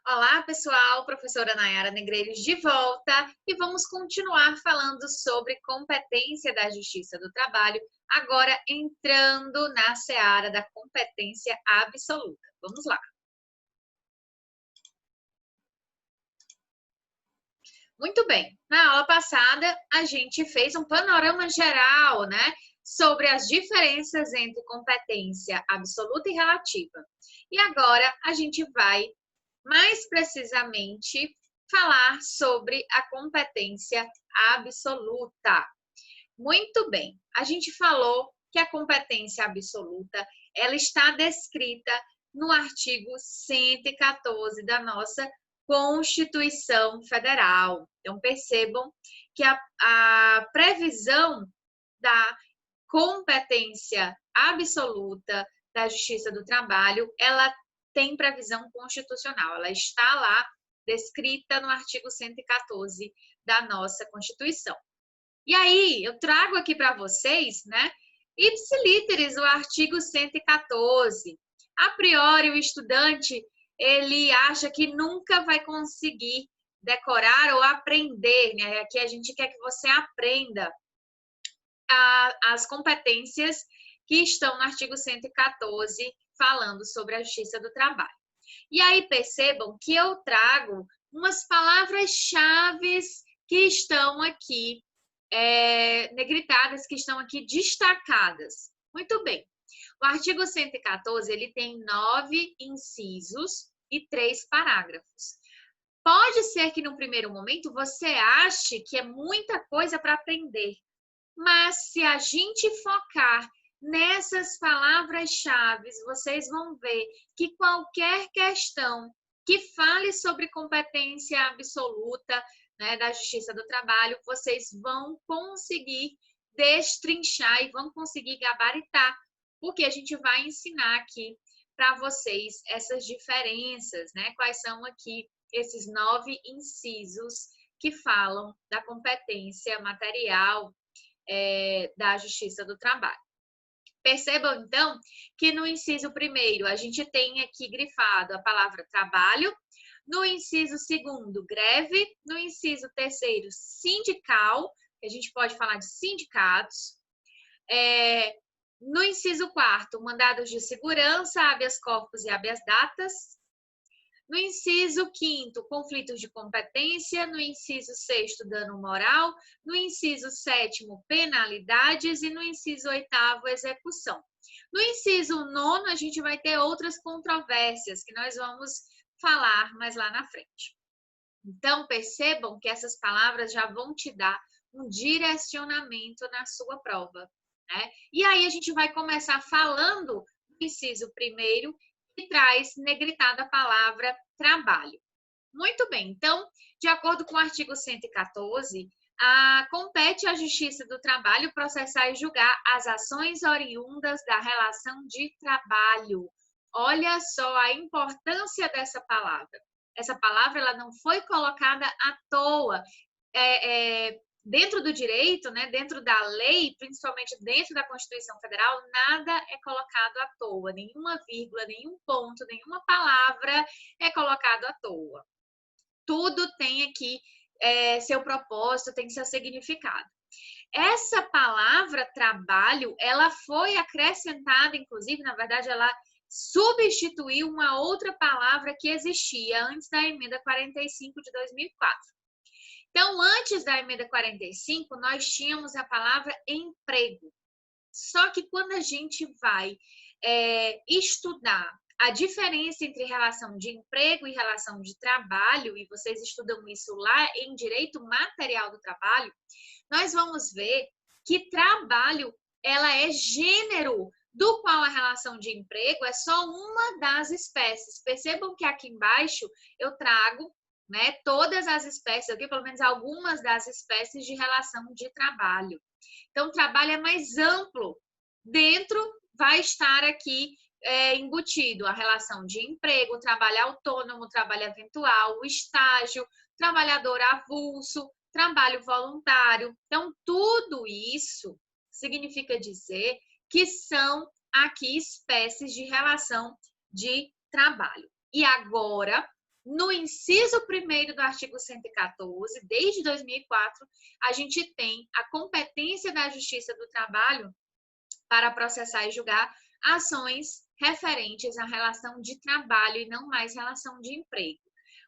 Olá, pessoal, professora Nayara Negreiros de volta e vamos continuar falando sobre competência da Justiça do Trabalho, agora entrando na seara da competência absoluta. Vamos lá. Muito bem, na aula passada a gente fez um panorama geral, né, sobre as diferenças entre competência absoluta e relativa. E agora a gente vai mais precisamente falar sobre a competência absoluta. Muito bem, a gente falou que a competência absoluta ela está descrita no artigo 114 da nossa Constituição Federal. Então, percebam que a previsão da competência absoluta da Justiça do Trabalho, ela tem previsão constitucional, ela está lá descrita no artigo 114 da nossa Constituição. E aí, eu trago aqui para vocês, né, ipsilíteres, o artigo 114. A priori, o estudante, ele acha que nunca vai conseguir decorar ou aprender, né? Aqui a gente quer que você aprenda as competências que estão no artigo 114, falando sobre a justiça do trabalho. E aí percebam que eu trago umas palavras-chave que estão aqui negritadas, que estão aqui destacadas. Muito bem. O artigo 114, ele tem 9 incisos e 3 parágrafos. Pode ser que no primeiro momento você ache que é muita coisa para aprender, mas se a gente focar nessas palavras-chave, vocês vão ver que qualquer questão que fale sobre competência absoluta, né, da Justiça do Trabalho, vocês vão conseguir destrinchar e vão conseguir gabaritar, porque a gente vai ensinar aqui para vocês essas diferenças, né? Quais são aqui esses 9 incisos que falam da competência material da Justiça do Trabalho. Percebam, então, que no inciso primeiro a gente tem aqui grifado a palavra trabalho, no inciso segundo, greve, no inciso terceiro, sindical, que a gente pode falar de sindicatos, no inciso quarto, mandados de segurança, habeas corpus e habeas datas, no inciso 5º, conflitos de competência. No inciso 6º, dano moral. No inciso 7º, penalidades. E no inciso 8º, execução. No inciso 9º, a gente vai ter outras controvérsias que nós vamos falar mais lá na frente. Então, percebam que essas palavras já vão te dar um direcionamento na sua prova, né? E aí a gente vai começar falando do inciso primeiro, que traz negritada a palavra trabalho. Muito bem, então, de acordo com o artigo 114, compete à Justiça do Trabalho processar e julgar as ações oriundas da relação de trabalho. Olha só a importância dessa palavra. Essa palavra ela não foi colocada à toa. Dentro do direito, né, dentro da lei, principalmente dentro da Constituição Federal, nada é colocado à toa, nenhuma vírgula, nenhum ponto, nenhuma palavra é colocado à toa. Tudo tem aqui seu propósito, tem seu significado. Essa palavra trabalho, ela foi acrescentada, inclusive, na verdade, ela substituiu uma outra palavra que existia antes da emenda 45 de 2004. Então, antes da emenda 45, nós tínhamos a palavra emprego. Só que quando a gente vai estudar a diferença entre relação de emprego e relação de trabalho, e vocês estudam isso lá em Direito Material do Trabalho, nós vamos ver que trabalho ela é gênero, do qual a relação de emprego é só uma das espécies. Percebam que aqui embaixo eu trago, né, todas as espécies, aqui, pelo menos algumas das espécies de relação de trabalho. Então, o trabalho é mais amplo. Dentro vai estar aqui embutido a relação de emprego, trabalho autônomo, trabalho eventual, o estágio, trabalhador avulso, trabalho voluntário. Então, tudo isso significa dizer que são aqui espécies de relação de trabalho. E agora, no inciso 1º do artigo 114, desde 2004, a gente tem a competência da Justiça do Trabalho para processar e julgar ações referentes à relação de trabalho e não mais relação de emprego.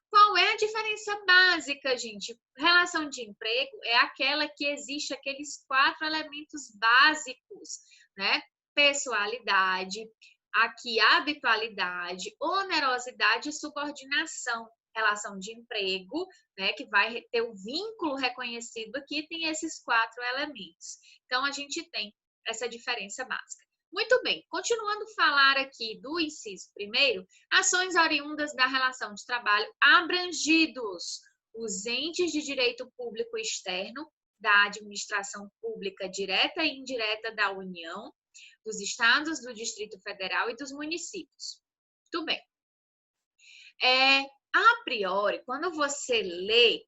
Qual é a diferença básica, gente? Relação de emprego é aquela que existe aqueles 4 elementos básicos, né? Pessoalidade, aqui habitualidade, onerosidade e subordinação. Relação de emprego, né, que vai ter o vínculo reconhecido aqui, tem esses 4 elementos. Então, a gente tem essa diferença básica. Muito bem, continuando a falar aqui do inciso 1º, ações oriundas da relação de trabalho abrangidos os entes de direito público externo, da administração pública direta e indireta da União, dos estados, do Distrito Federal e dos municípios. Muito bem. A priori, quando você lê,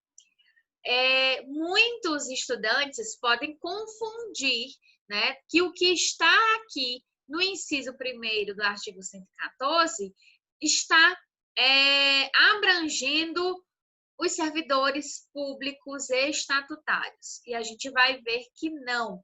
muitos estudantes podem confundir, né, que o que está aqui no inciso 1º do artigo 114 está abrangendo os servidores públicos e estatutários. E a gente vai ver que não.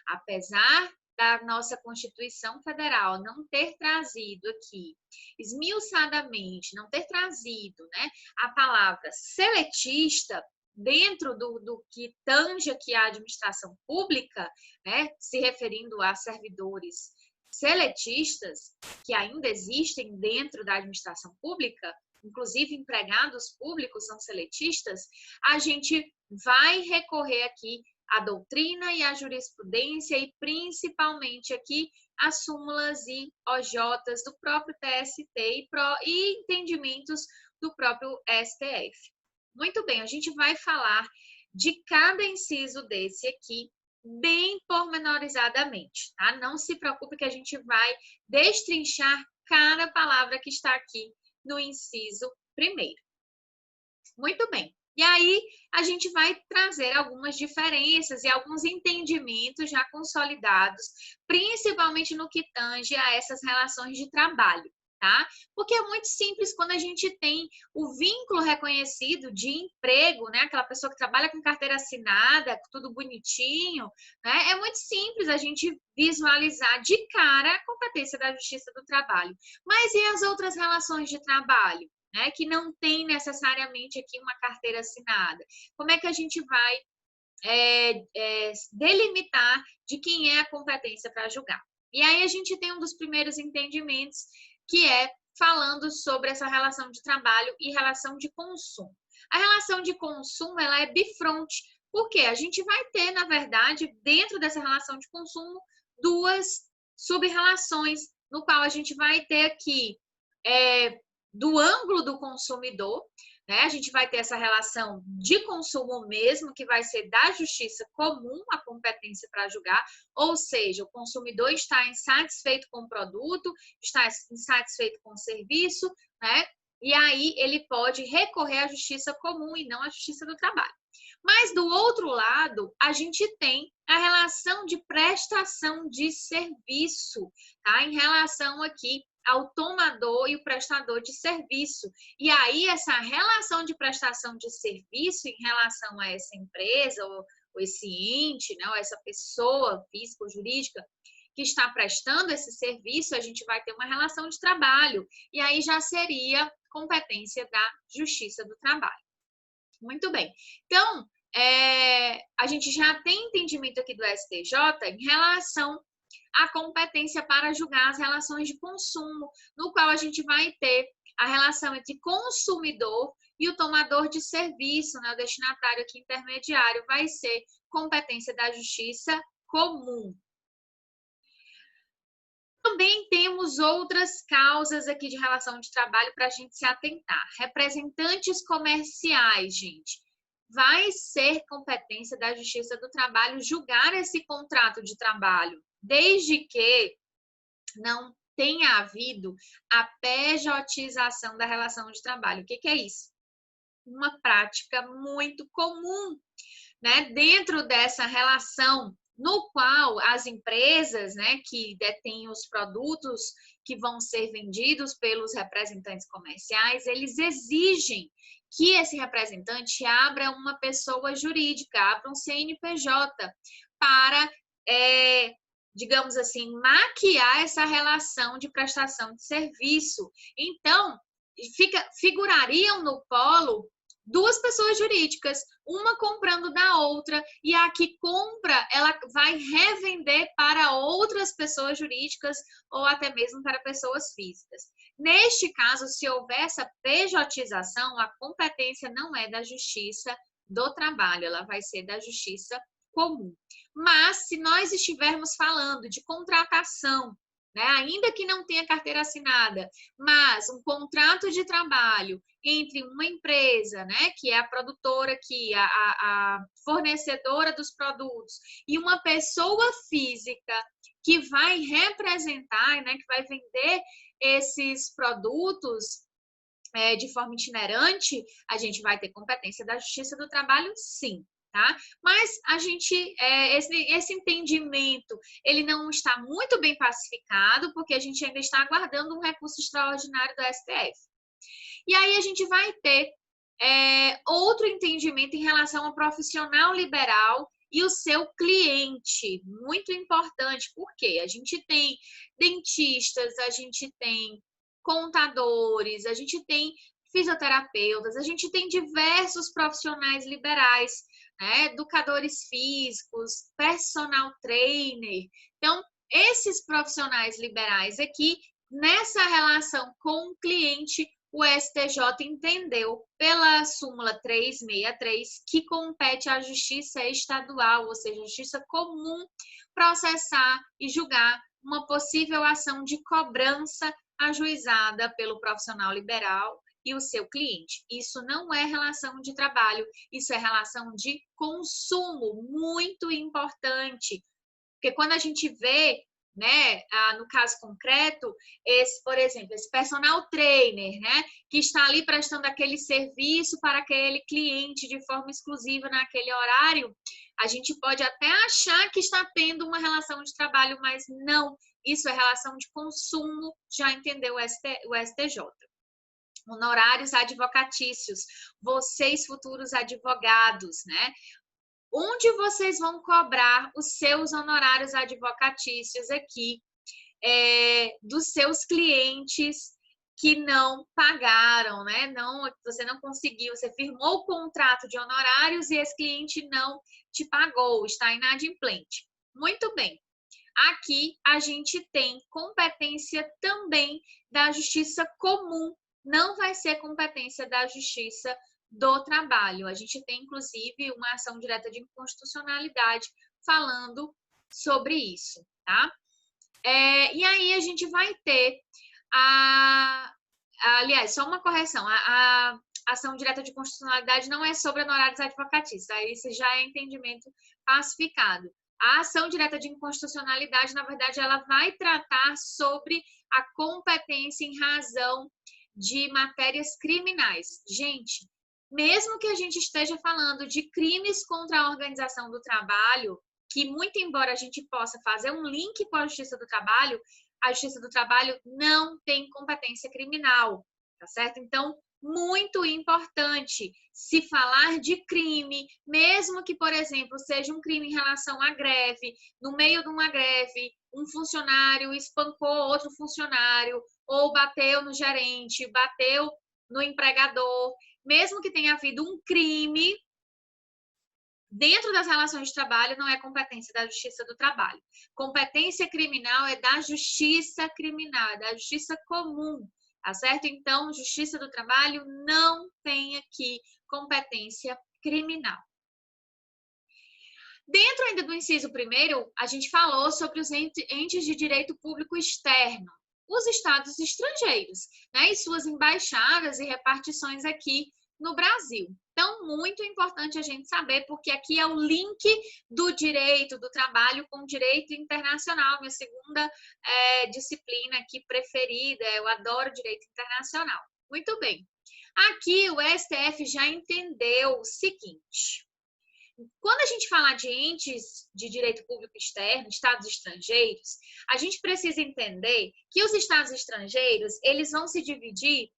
Apesar da nossa Constituição Federal não ter trazido aqui, esmiuçadamente, não ter trazido, né, a palavra seletista dentro do que tange aqui a administração pública, né, se referindo a servidores seletistas que ainda existem dentro da administração pública, inclusive empregados públicos são seletistas, a gente vai recorrer aqui à doutrina e à jurisprudência e principalmente aqui as súmulas e OJs do próprio TST e entendimentos do próprio STF. Muito bem, a gente vai falar de cada inciso desse aqui bem pormenorizadamente, tá? Não se preocupe que a gente vai destrinchar cada palavra que está aqui no inciso 1º. Muito bem. E aí, a gente vai trazer algumas diferenças e alguns entendimentos já consolidados, principalmente no que tange a essas relações de trabalho, tá? Porque é muito simples quando a gente tem o vínculo reconhecido de emprego, né? Aquela pessoa que trabalha com carteira assinada, tudo bonitinho, né? É muito simples a gente visualizar de cara a competência da Justiça do Trabalho. Mas e as outras relações de trabalho, né, que não tem necessariamente aqui uma carteira assinada? Como é que a gente vai delimitar de quem é a competência para julgar? E aí a gente tem um dos primeiros entendimentos, que é falando sobre essa relação de trabalho e relação de consumo. A relação de consumo, ela é bifronte, porque a gente vai ter, na verdade, dentro dessa relação de consumo, 2 sub-relações, no qual a gente vai ter aqui do ângulo do consumidor, né? A gente vai ter essa relação de consumo mesmo, que vai ser da justiça comum, a competência para julgar, ou seja, o consumidor está insatisfeito com o produto, está insatisfeito com o serviço, né? E aí ele pode recorrer à justiça comum e não à justiça do trabalho. Mas do outro lado, a gente tem a relação de prestação de serviço, tá? Em relação aqui ao tomador e o prestador de serviço. E aí, essa relação de prestação de serviço em relação a essa empresa, ou esse ente, né, ou essa pessoa física ou jurídica que está prestando esse serviço, a gente vai ter uma relação de trabalho. E aí já seria competência da Justiça do Trabalho. Muito bem. Então, a gente já tem entendimento aqui do STJ em relação a competência para julgar as relações de consumo, no qual a gente vai ter a relação entre consumidor e o tomador de serviço, né? O destinatário aqui intermediário vai ser competência da justiça comum. Também temos outras causas aqui de relação de trabalho para a gente se atentar. Representantes comerciais, gente. Vai ser competência da Justiça do Trabalho julgar esse contrato de trabalho, desde que não tenha havido a pejotização da relação de trabalho. O que é isso? Uma prática muito comum, né, dentro dessa relação no qual as empresas, né, que detêm os produtos que vão ser vendidos pelos representantes comerciais, eles exigem que esse representante abra uma pessoa jurídica, abra um CNPJ para, digamos assim, maquiar essa relação de prestação de serviço. Então, figurariam no polo duas pessoas jurídicas, uma comprando da outra, e a que compra, ela vai revender para outras pessoas jurídicas ou até mesmo para pessoas físicas. Neste caso, se houver essa pejotização, a competência não é da Justiça do Trabalho, ela vai ser da Justiça Comum. Mas, se nós estivermos falando de contratação, né, ainda que não tenha carteira assinada, mas um contrato de trabalho entre uma empresa, né, que é a produtora aqui, a fornecedora dos produtos, e uma pessoa física que vai representar, né, que vai vender esses produtos de forma itinerante, a gente vai ter competência da Justiça do Trabalho, sim. Tá? Mas a gente, esse entendimento, ele não está muito bem pacificado, porque a gente ainda está aguardando um recurso extraordinário do STF. E aí a gente vai ter outro entendimento em relação ao profissional liberal e o seu cliente, muito importante, porque a gente tem dentistas, a gente tem contadores, a gente tem fisioterapeutas, a gente tem diversos profissionais liberais, né? Educadores físicos, personal trainer. Então, esses profissionais liberais aqui, nessa relação com o cliente, o STJ entendeu pela súmula 363 que compete à Justiça Estadual, ou seja, a Justiça Comum, processar e julgar uma possível ação de cobrança ajuizada pelo profissional liberal e o seu cliente. Isso não é relação de trabalho, isso é relação de consumo, muito importante. Porque quando a gente vê, né, no caso concreto, por exemplo, esse personal trainer, né, que está ali prestando aquele serviço para aquele cliente de forma exclusiva naquele horário, a gente pode até achar que está tendo uma relação de trabalho, mas não, isso é relação de consumo, já entendeu o STJ. Honorários advocatícios, vocês futuros advogados, né? Onde vocês vão cobrar os seus honorários advocatícios aqui dos seus clientes que não pagaram, né? Você não conseguiu, você firmou o contrato de honorários e esse cliente não te pagou, está inadimplente. Muito bem. Aqui a gente tem competência também da Justiça Comum, não vai ser competência da Justiça do Trabalho. A gente tem, inclusive, uma ação direta de inconstitucionalidade falando sobre isso, tá? E aí a gente vai ter aliás, só uma correção, a ação direta de constitucionalidade não é sobre honorários advocatícios, aí isso já é entendimento pacificado. A ação direta de inconstitucionalidade, na verdade, ela vai tratar sobre a competência em razão de matérias criminais. Gente, mesmo que a gente esteja falando de crimes contra a organização do trabalho, que muito embora a gente possa fazer um link com a Justiça do Trabalho, a Justiça do Trabalho não tem competência criminal, tá certo? Então, muito importante se falar de crime, mesmo que, por exemplo, seja um crime em relação à greve, no meio de uma greve, um funcionário espancou outro funcionário, ou bateu no gerente, bateu no empregador, mesmo que tenha havido um crime, dentro das relações de trabalho não é competência da Justiça do Trabalho. Competência criminal é da Justiça Criminal, é da Justiça Comum, tá certo? Então, Justiça do Trabalho não tem aqui competência criminal. Dentro ainda do inciso 1º, a gente falou sobre os entes de direito público externo, os estados estrangeiros, né, e suas embaixadas e repartições aqui no Brasil. Então, muito importante a gente saber, porque aqui é o link do direito do trabalho com o direito internacional, minha segunda disciplina aqui preferida, eu adoro direito internacional. Muito bem. Aqui o STF já entendeu o seguinte: quando a gente falar de entes de direito público externo, estados estrangeiros, a gente precisa entender que os estados estrangeiros, eles vão se dividir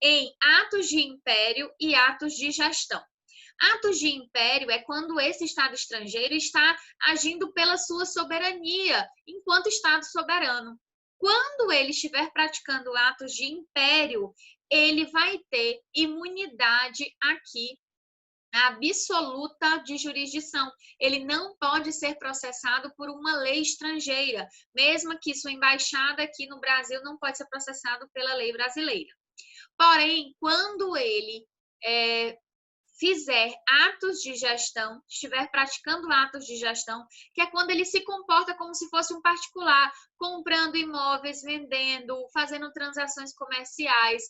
em atos de império e atos de gestão. Atos de império é quando esse Estado estrangeiro está agindo pela sua soberania, enquanto Estado soberano. Quando ele estiver praticando atos de império, ele vai ter imunidade aqui absoluta de jurisdição. Ele não pode ser processado por uma lei estrangeira, mesmo que sua embaixada aqui no Brasil não pode ser processado pela lei brasileira. Porém, quando ele fizer atos de gestão, estiver praticando atos de gestão, que é quando ele se comporta como se fosse um particular, comprando imóveis, vendendo, fazendo transações comerciais,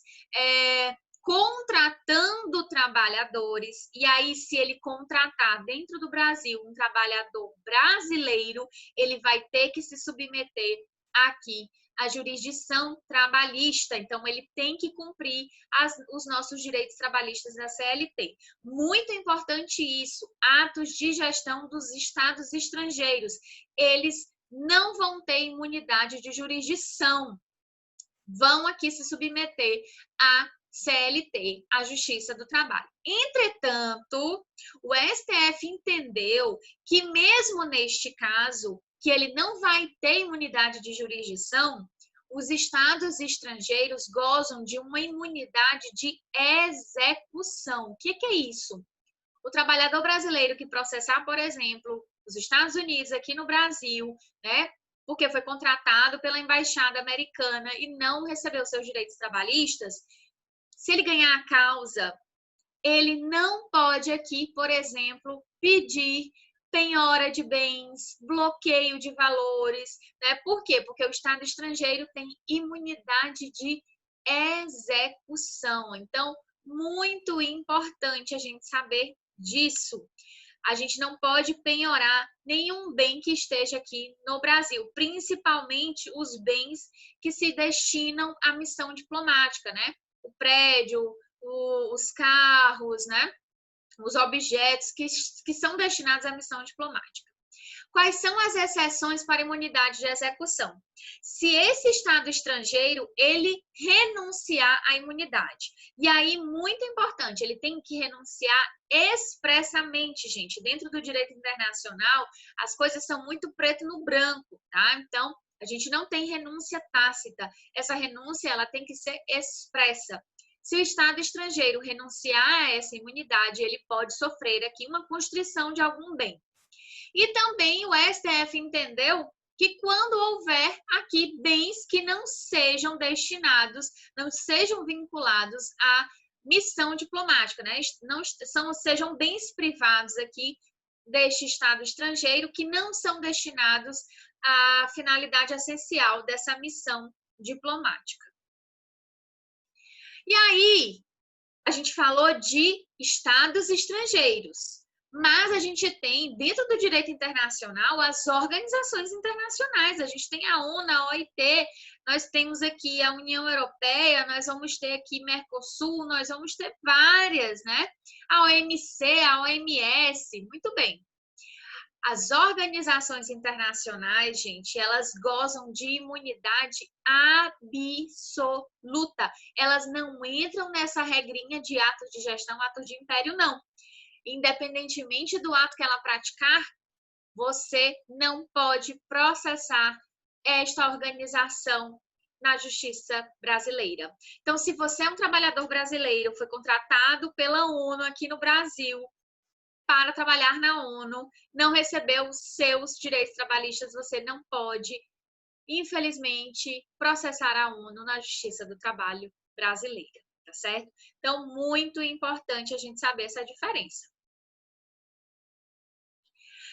contratando trabalhadores, e aí se ele contratar dentro do Brasil um trabalhador brasileiro, ele vai ter que se submeter aqui à jurisdição trabalhista, então ele tem que cumprir os nossos direitos trabalhistas da CLT. Muito importante isso, atos de gestão dos estados estrangeiros, eles não vão ter imunidade de jurisdição, vão aqui se submeter à CLT, a Justiça do Trabalho. Entretanto, o STF entendeu que mesmo neste caso, que ele não vai ter imunidade de jurisdição, os estados estrangeiros gozam de uma imunidade de execução. O que é isso? O trabalhador brasileiro que processar, por exemplo, os Estados Unidos aqui no Brasil, né, porque foi contratado pela embaixada americana e não recebeu seus direitos trabalhistas, se ele ganhar a causa, ele não pode aqui, por exemplo, pedir penhora de bens, bloqueio de valores, né? Por quê? Porque o Estado estrangeiro tem imunidade de execução. Então, muito importante a gente saber disso. A gente não pode penhorar nenhum bem que esteja aqui no Brasil, principalmente os bens que se destinam à missão diplomática, né? O prédio, os carros, né? Os objetos que são destinados à missão diplomática. Quais são as exceções para imunidade de execução? Se esse Estado estrangeiro, ele renunciar à imunidade. E aí, muito importante, ele tem que renunciar expressamente, gente. Dentro do direito internacional, as coisas são muito preto no branco, tá? Então, a gente não tem renúncia tácita. Essa renúncia, ela tem que ser expressa. Se o Estado estrangeiro renunciar a essa imunidade, ele pode sofrer aqui uma constrição de algum bem. E também o STF entendeu que quando houver aqui bens que não sejam destinados, não sejam vinculados à missão diplomática, né? Sejam bens privados aqui deste Estado estrangeiro que não são destinados à finalidade essencial dessa missão diplomática. E aí, a gente falou de estados estrangeiros, mas a gente tem, dentro do direito internacional, as organizações internacionais. A gente tem a ONU, a OIT, nós temos aqui a União Europeia, nós vamos ter aqui Mercosul, nós vamos ter várias, né? A OMC, a OMS, muito bem. As organizações internacionais, gente, elas gozam de imunidade absoluta. Elas não entram nessa regrinha de atos de gestão, atos de império, não. Independentemente do ato que ela praticar, você não pode processar esta organização na justiça brasileira. Então, se você é um trabalhador brasileiro, foi contratado pela ONU aqui no Brasil, para trabalhar na ONU, não recebeu os seus direitos trabalhistas, você não pode, infelizmente, processar a ONU na Justiça do Trabalho brasileira, tá certo? Então, muito importante a gente saber essa diferença.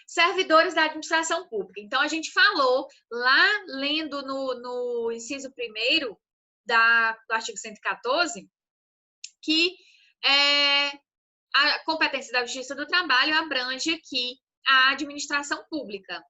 Servidores da administração pública. Então, a gente falou lá, lendo no inciso 1º do artigo 114, que a competência da Justiça do Trabalho abrange aqui a administração pública.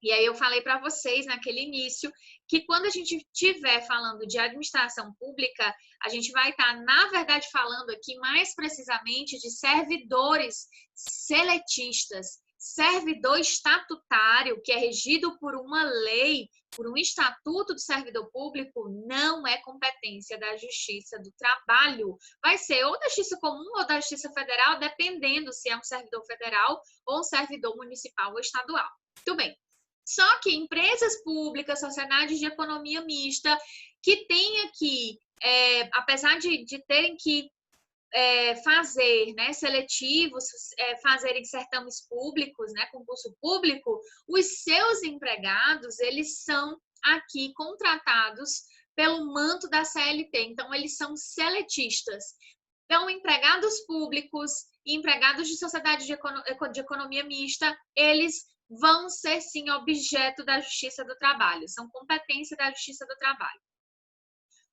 E aí eu falei para vocês naquele início que quando a gente estiver falando de administração pública, a gente vai estar, na verdade, falando aqui mais precisamente de servidores seletistas, servidor estatutário, que é regido por uma lei, por um estatuto do servidor público, não é competência da Justiça do Trabalho. Vai ser ou da Justiça Comum ou da Justiça Federal, dependendo se é um servidor federal ou um servidor municipal ou estadual. Muito bem. Só que empresas públicas, sociedades de economia mista, que têm aqui, apesar de terem que fazer, né, seletivos, fazerem certames públicos, né, concurso público, os seus empregados, eles são aqui contratados pelo manto da CLT, então eles são seletistas. Então, empregados públicos e empregados de sociedade de economia mista, eles vão ser, sim, objeto da Justiça do Trabalho, são competência da Justiça do Trabalho.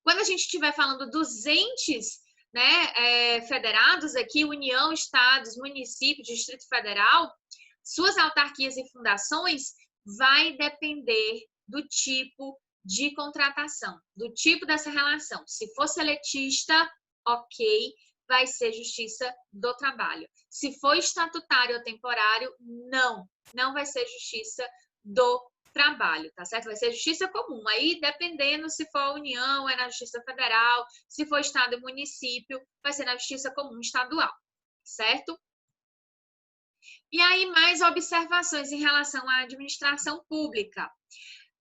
Quando a gente estiver falando dos entes, né, federados aqui, União, Estados, município, Distrito Federal, suas autarquias e fundações, vai depender do tipo de contratação, do tipo dessa relação. Se for seletista, ok, vai ser Justiça do Trabalho. Se for estatutário ou temporário, não vai ser Justiça do Trabalho, tá certo? Vai ser Justiça Comum. Aí, dependendo se for União, é na Justiça Federal, se for Estado e município, vai ser na Justiça Comum Estadual, certo? E aí, mais observações em relação à administração pública.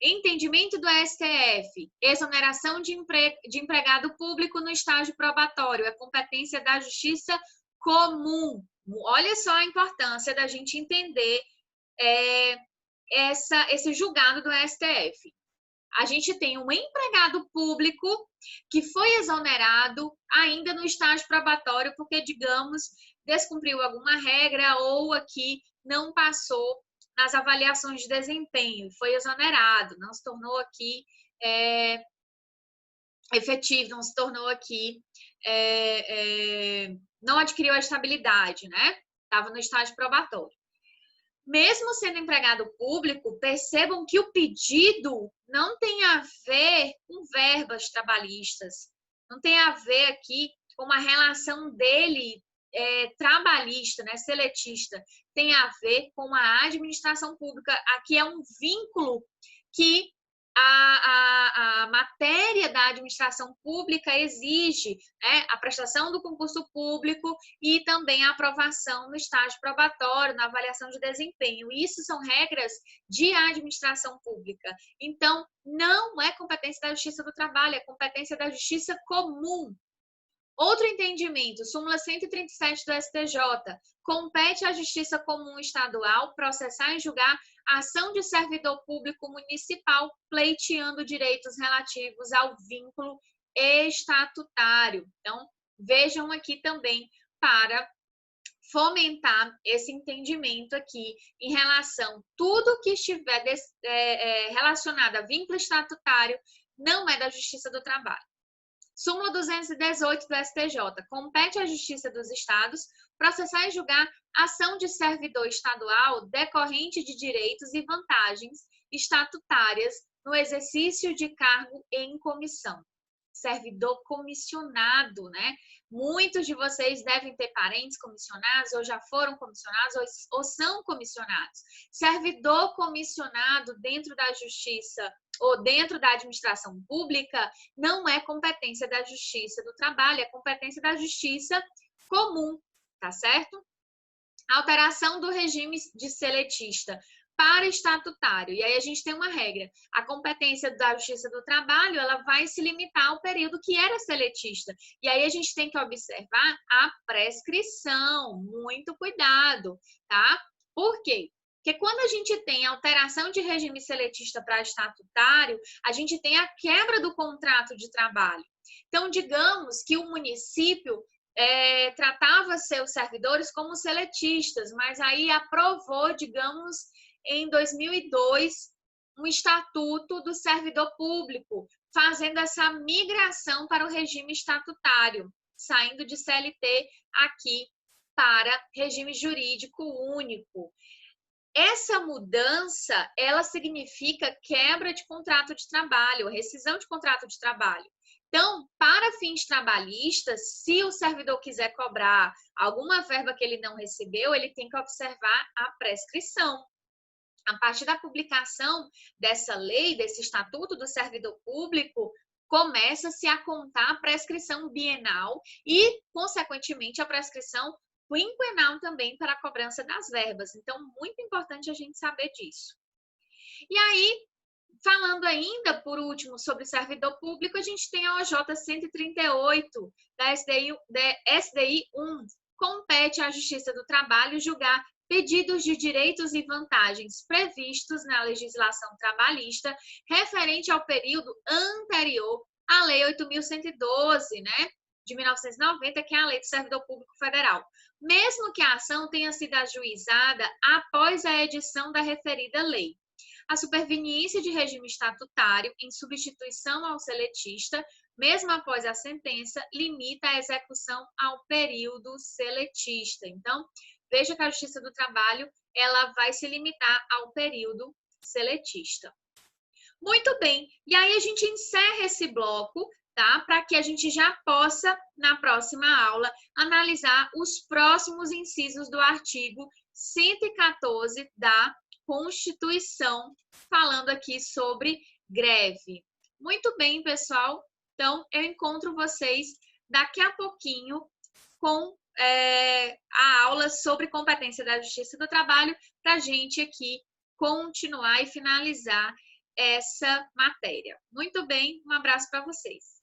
Entendimento do STF, exoneração de empregado público no estágio probatório, é competência da Justiça Comum. Olha só a importância da gente entender esse julgado do STF. A gente tem um empregado público que foi exonerado ainda no estágio probatório porque, digamos, descumpriu alguma regra ou aqui não passou nas avaliações de desempenho, foi exonerado, não se tornou aqui efetivo, não se tornou aqui, não adquiriu a estabilidade, né? Estava no estágio probatório. Mesmo sendo empregado público, percebam que o pedido não tem a ver com verbas trabalhistas, não tem a ver aqui com uma relação dele trabalhista, né, seletista, tem a ver com a administração pública. Aqui é um vínculo que a matéria da administração pública exige, né, a prestação do concurso público e também a aprovação no estágio probatório, na avaliação de desempenho. Isso são regras de administração pública. Então, não é competência da Justiça do Trabalho, é competência da Justiça Comum. Outro entendimento, súmula 137 do STJ, compete à Justiça Comum Estadual processar e julgar a ação de servidor público municipal pleiteando direitos relativos ao vínculo estatutário. Então, vejam aqui também para fomentar esse entendimento aqui em relação a tudo que estiver relacionado a vínculo estatutário não é da Justiça do Trabalho. Súmula 218 do STJ. Compete à Justiça dos Estados processar e julgar ação de servidor estadual decorrente de direitos e vantagens estatutárias no exercício de cargo em comissão. Servidor comissionado, né? Muitos de vocês devem ter parentes comissionados, ou já foram comissionados, ou são comissionados. Servidor comissionado dentro da Justiça ou dentro da administração pública não é competência da Justiça do Trabalho, é competência da Justiça Comum, tá certo? Alteração do regime de seletista para estatutário. E aí a gente tem uma regra. A competência da Justiça do Trabalho, ela vai se limitar ao período que era seletista. E aí a gente tem que observar a prescrição. Muito cuidado, tá? Por quê? Porque quando a gente tem alteração de regime seletista para estatutário, a gente tem a quebra do contrato de trabalho. Então, digamos que o município tratava seus servidores como seletistas, mas aí aprovou, digamos, em 2002, um estatuto do servidor público, fazendo essa migração para o regime estatutário, saindo de CLT aqui para regime jurídico único. essa mudança, ela significa quebra de contrato de trabalho, rescisão de contrato de trabalho. Então, para fins trabalhistas, se o servidor quiser cobrar alguma verba que ele não recebeu, ele tem que observar a prescrição. A partir da publicação dessa lei, desse Estatuto do Servidor Público, começa-se a contar a prescrição bienal e, consequentemente, a prescrição quinquenal também para a cobrança das verbas. Então, muito importante a gente saber disso. E aí, falando ainda, por último, sobre servidor público, a gente tem a OJ 138 da SDI 1. Compete à Justiça do Trabalho julgar pedidos de direitos e vantagens previstos na legislação trabalhista referente ao período anterior à Lei 8.112, né, de 1990, que é a Lei do Servidor Público Federal, mesmo que a ação tenha sido ajuizada após a edição da referida lei. A superveniência de regime estatutário em substituição ao seletista, mesmo após a sentença, limita a execução ao período seletista. Então, veja que a Justiça do Trabalho, ela vai se limitar ao período seletista. Muito bem, e aí a gente encerra esse bloco, tá? Para que a gente já possa, na próxima aula, analisar os próximos incisos do artigo 114 da Constituição, falando aqui sobre greve. Muito bem, pessoal. Então, eu encontro vocês daqui a pouquinho com a aula sobre competência da Justiça do Trabalho, para a gente aqui continuar e finalizar essa matéria. Muito bem, um abraço para vocês.